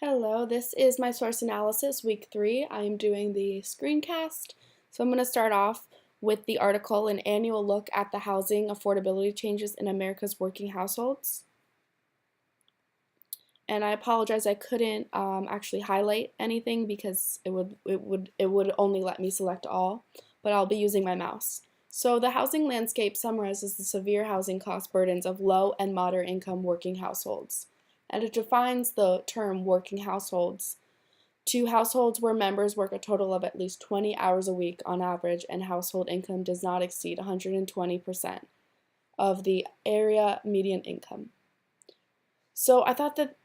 Hello, this is my source analysis, week 3. I am doing the screencast. So I'm going to start off with the article, An Annual Look at the Housing Affordability Changes in America's Working Households. And I apologize, I couldn't actually highlight anything because it would only let me select all, but I'll be using my mouse. So the housing landscape summarizes the severe housing cost burdens of low and moderate income working households. And it defines the term working households to households where members work a total of at least 20 hours a week on average and household income does not exceed 120% of the area median income. So I thought that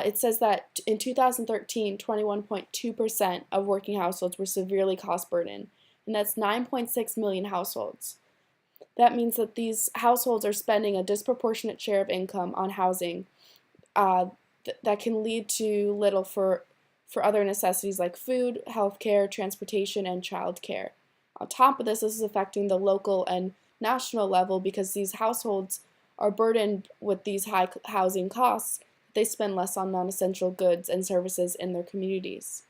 it says that in 2013, 21.2% of working households were severely cost burdened, and that's 9.6 million households. That means that these households are spending a disproportionate share of income on housing that can lead to little for other necessities like food, healthcare, transportation, and childcare. On top of this is affecting the local and national level because these households are burdened with these high housing costs. They spend less on non-essential goods and services in their communities.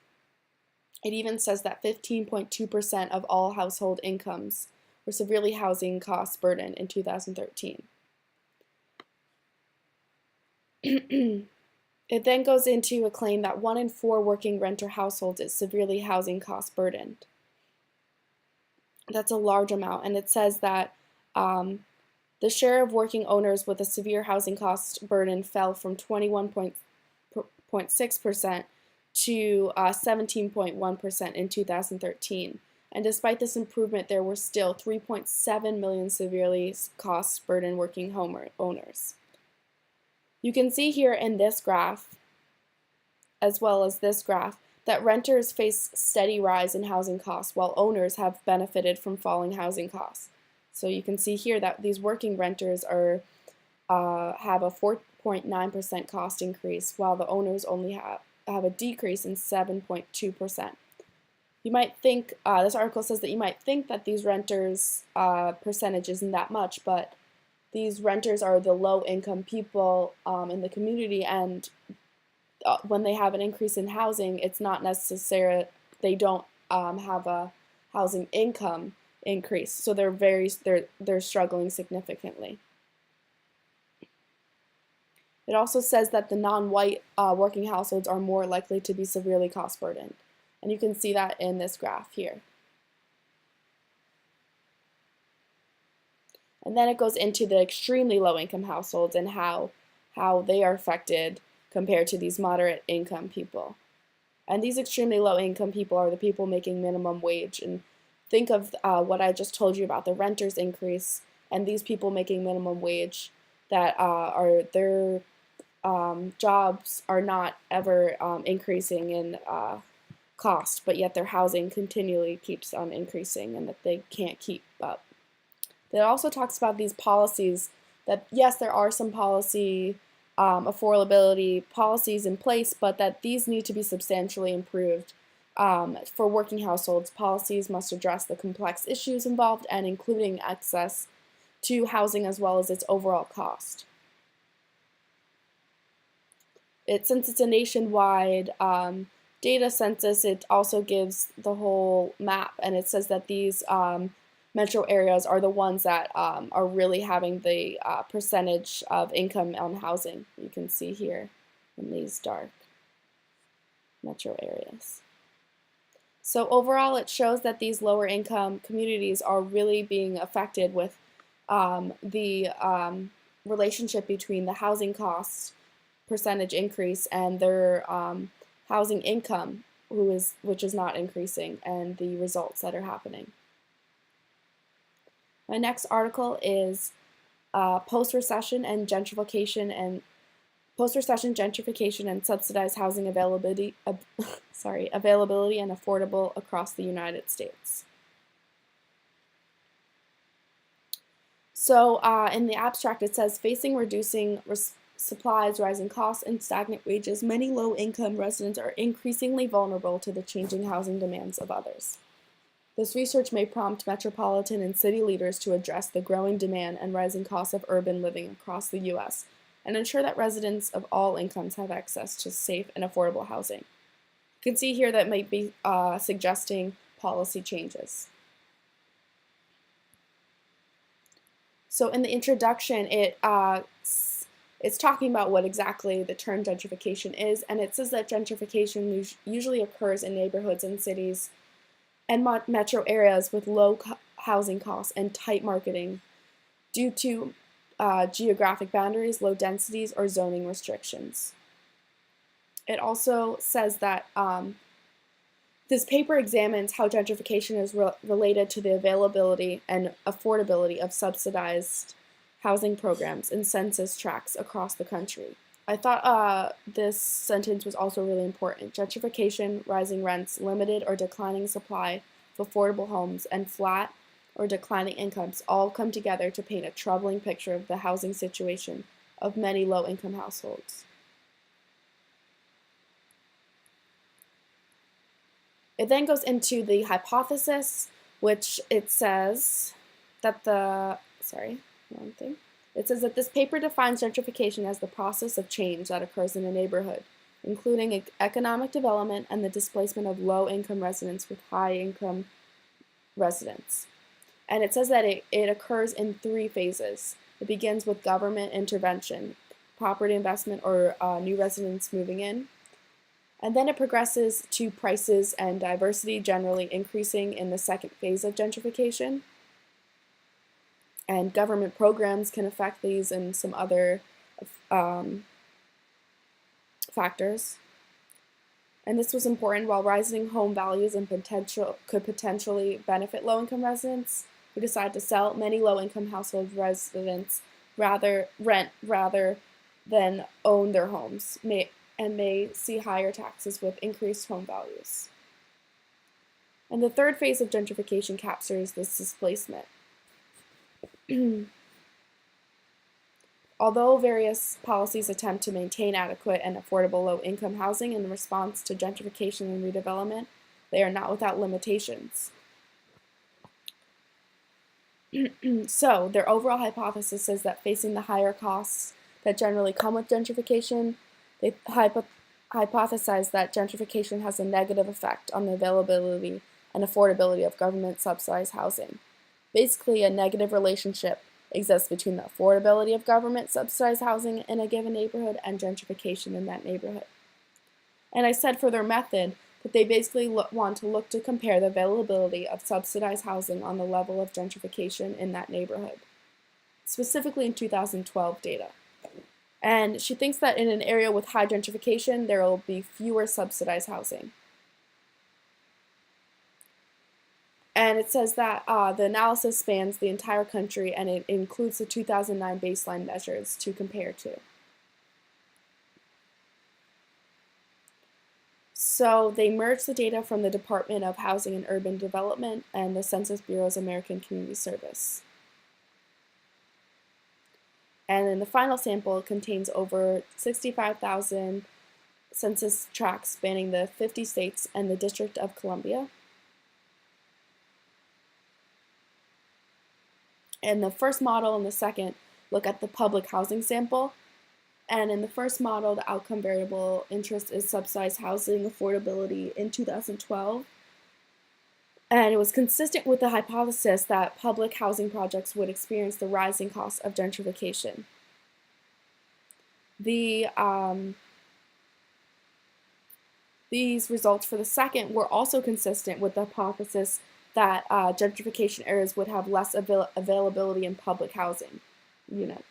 It even says that 15.2% of all household incomes were severely housing cost burdened in 2013. It then goes into a claim that 1 in 4 working renter households is severely housing cost burdened. That's a large amount, and it says that the share of working owners with a severe housing cost burden fell from 21.6% to 17.1% in 2013. And despite this improvement, there were still 3.7 million severely cost burdened working owners. You can see here in this graph, as well as this graph, that renters face steady rise in housing costs while owners have benefited from falling housing costs. So you can see here that these working renters have a 4.9% cost increase, while the owners only have a decrease in 7.2%. You might think, this article says that you might think that these renters' percentage isn't that much, but these renters are the low-income people in the community, and when they have an increase in housing, it's not necessary, they don't have a housing income increase, so they're struggling significantly. It also says that the non-white working households are more likely to be severely cost burdened, and you can see that in this graph here. And then it goes into the extremely low-income households and how they are affected compared to these moderate income people. And these extremely low-income people are the people making minimum wage. And think of what I just told you about the renters increase and these people making minimum wage that their jobs are not ever increasing in cost, but yet their housing continually keeps on increasing and that they can't keep up. It also talks about these policies that, yes, there are some affordability policies in place, but that these need to be substantially improved. For working households, policies must address the complex issues involved and including access to housing as well as its overall cost. Since it's a nationwide data census, it also gives the whole map, and it says that these metro areas are the ones that are really having the percentage of income on housing. You can see here in these dark metro areas. So overall, it shows that these lower income communities are really being affected with the relationship between the housing cost percentage increase and their housing income, which is not increasing, and the results that are happening. My next article is post-recession gentrification and subsidized housing availability and affordable across the United States. So in the abstract it says, facing reducing supplies, rising costs, and stagnant wages, many low-income residents are increasingly vulnerable to the changing housing demands of others. This research may prompt metropolitan and city leaders to address the growing demand and rising costs of urban living across the U.S. and ensure that residents of all incomes have access to safe and affordable housing. You can see here that might be suggesting policy changes. So in the introduction, it's talking about what exactly the term gentrification is, and it says that gentrification usually occurs in neighborhoods and cities and metro areas with low housing costs and tight marketing due to geographic boundaries, low densities, or zoning restrictions. It also says that this paper examines how gentrification is related to the availability and affordability of subsidized housing programs and census tracts across the country. I thought this sentence was also really important. Gentrification, rising rents, limited or declining supply of affordable homes, and flat or declining incomes all come together to paint a troubling picture of the housing situation of many low-income households. It then goes into the hypothesis, which it says that It says that this paper defines gentrification as the process of change that occurs in a neighborhood, including economic development and the displacement of low-income residents with high-income residents. And it says that it occurs in 3 phases. It begins with government intervention, property investment, or new residents moving in. And then it progresses to prices and diversity generally increasing in the second phase of gentrification. And government programs can affect these and some other factors. And this was important while rising home values and could potentially benefit low-income residents who decide to sell. Many low-income household residents rent rather than own their homes and may see higher taxes with increased home values. And the third phase of gentrification captures this displacement. Although various policies attempt to maintain adequate and affordable low-income housing in response to gentrification and redevelopment, they are not without limitations. So, their overall hypothesis is that facing the higher costs that generally come with gentrification, they hypothesize that gentrification has a negative effect on the availability and affordability of government-subsidized housing. Basically, a negative relationship exists between the affordability of government-subsidized housing in a given neighborhood and gentrification in that neighborhood. And I said for their method that they basically want to look to compare the availability of subsidized housing on the level of gentrification in that neighborhood, specifically in 2012 data. And she thinks that in an area with high gentrification, there will be fewer subsidized housing. And it says that the analysis spans the entire country and it includes the 2009 baseline measures to compare to. So they merged the data from the Department of Housing and Urban Development and the Census Bureau's American Community Service. And then the final sample contains over 65,000 census tracts spanning the 50 states and the District of Columbia. And the first model and the second look at the public housing sample. And in the first model, the outcome variable interest is subsidized housing affordability in 2012. And it was consistent with the hypothesis that public housing projects would experience the rising costs of gentrification. These results for the second were also consistent with the hypothesis that gentrification areas would have less availability in public housing units.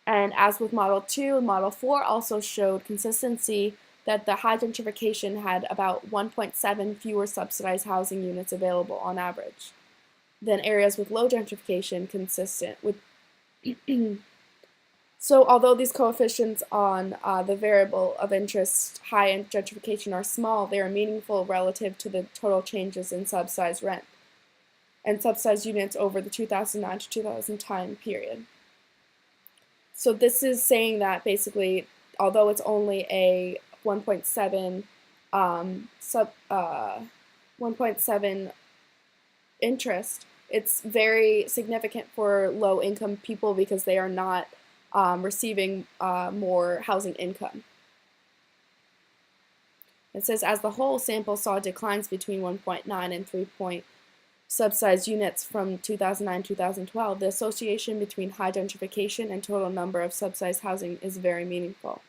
And as with Model 2, Model 4 also showed consistency that the high gentrification had about 1.7 fewer subsidized housing units available on average than areas with low gentrification consistent with. So although these coefficients on the variable of interest, high in gentrification, are small, they are meaningful relative to the total changes in subsidized rent and subsidized units over the 2009 to 2010 period. So this is saying that basically, although it's only a 1.7 interest, it's very significant for low-income people because they are not receiving more housing income. It says, as the whole sample saw declines between 1.9 and 3 point subsidized units from 2009-2012, the association between high gentrification and total number of subsidized housing is very meaningful.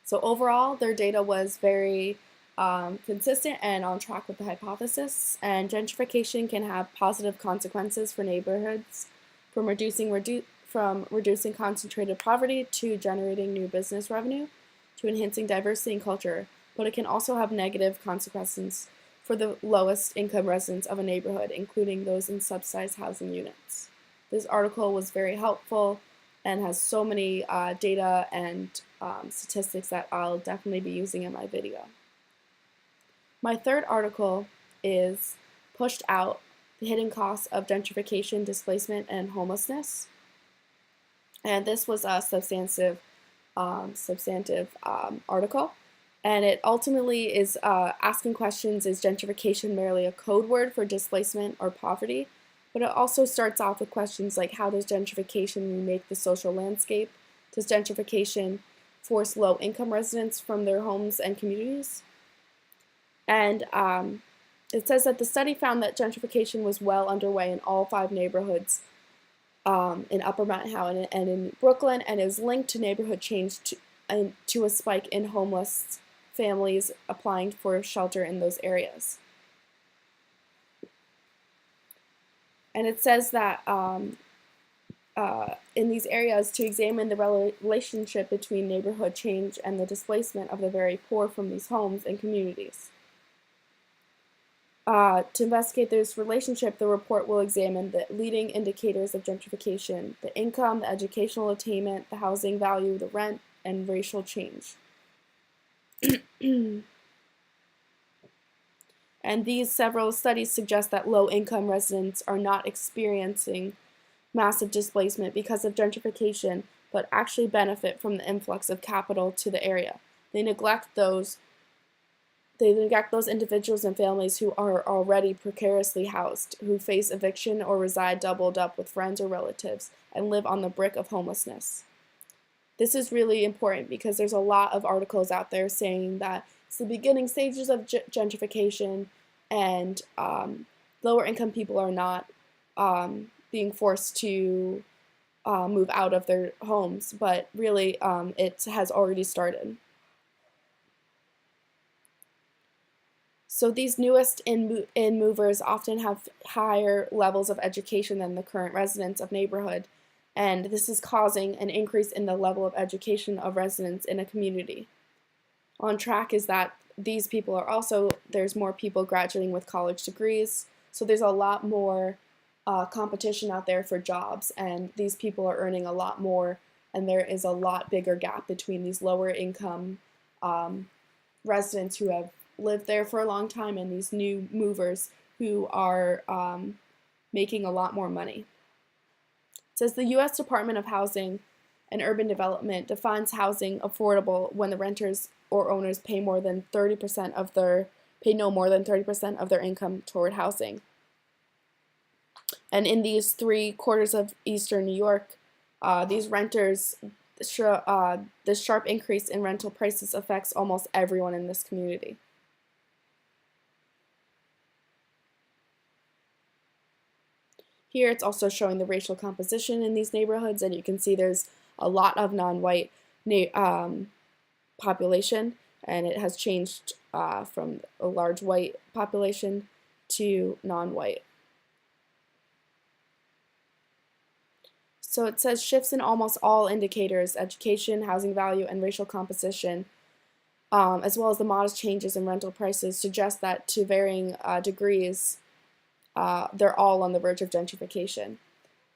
So overall, their data was very consistent and on track with the hypothesis, and gentrification can have positive consequences for neighborhoods, from reducing concentrated poverty to generating new business revenue to enhancing diversity and culture, but it can also have negative consequences for the lowest income residents of a neighborhood, including those in subsidized housing units. This article was very helpful and has so many data and statistics that I'll definitely be using in my video. My third article is Pushed Out, the Hidden Costs of Gentrification, Displacement, and Homelessness. And this was a substantive article. And it ultimately is asking questions, is gentrification merely a code word for displacement or poverty? But it also starts off with questions like, how does gentrification remake the social landscape? Does gentrification force low-income residents from their homes and communities? And it says that the study found that gentrification was well underway in all 5 neighborhoods in Upper Manhattan and in Brooklyn, and is linked to neighborhood change to a spike in homeless families applying for shelter in those areas. And it says that in these areas, to examine the relationship between neighborhood change and the displacement of the very poor from these homes and communities. To investigate this relationship, the report will examine the leading indicators of gentrification: the income, the educational attainment, the housing value, the rent, and racial change. And these several studies suggest that low-income residents are not experiencing massive displacement because of gentrification, but actually benefit from the influx of capital to the area. They neglect those individuals and families who are already precariously housed, who face eviction or reside doubled up with friends or relatives, and live on the brink of homelessness. This is really important because there's a lot of articles out there saying that it's the beginning stages of gentrification, and lower income people are not being forced to move out of their homes, but really it has already started. So these newest in-movers often have higher levels of education than the current residents of neighborhood, and this is causing an increase in the level of education of residents in a community. On track is that these people are also, there's more people graduating with college degrees, so there's a lot more competition out there for jobs, and these people are earning a lot more, and there is a lot bigger gap between these lower income residents who have lived there for a long time and these new movers who are making a lot more money. It says the U.S. Department of Housing and Urban Development defines housing affordable when the renters or owners pay no more than 30% of their income toward housing. And in these 3/4 of eastern New York, these renters, this sharp increase in rental prices affects almost everyone in this community. Here it's also showing the racial composition in these neighborhoods, and you can see there's a lot of non-white population, and it has changed from a large white population to non-white. So it says shifts in almost all indicators: education, housing value, and racial composition, as well as the modest changes in rental prices, suggest that to varying degrees, they're all on the verge of gentrification.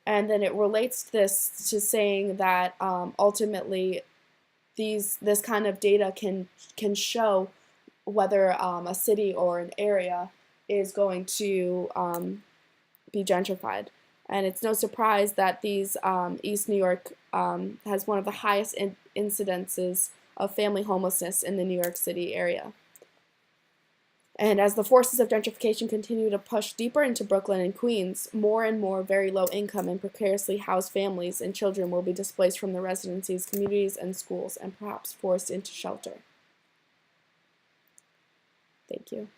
And then it relates this to saying that ultimately this kind of data can show whether a city or an area is going to be gentrified. And it's no surprise that these East New York has one of the highest incidences of family homelessness in the New York City area. And as the forces of gentrification continue to push deeper into Brooklyn and Queens, more and more very low income and precariously housed families and children will be displaced from their residencies, communities, and schools, and perhaps forced into shelter. Thank you.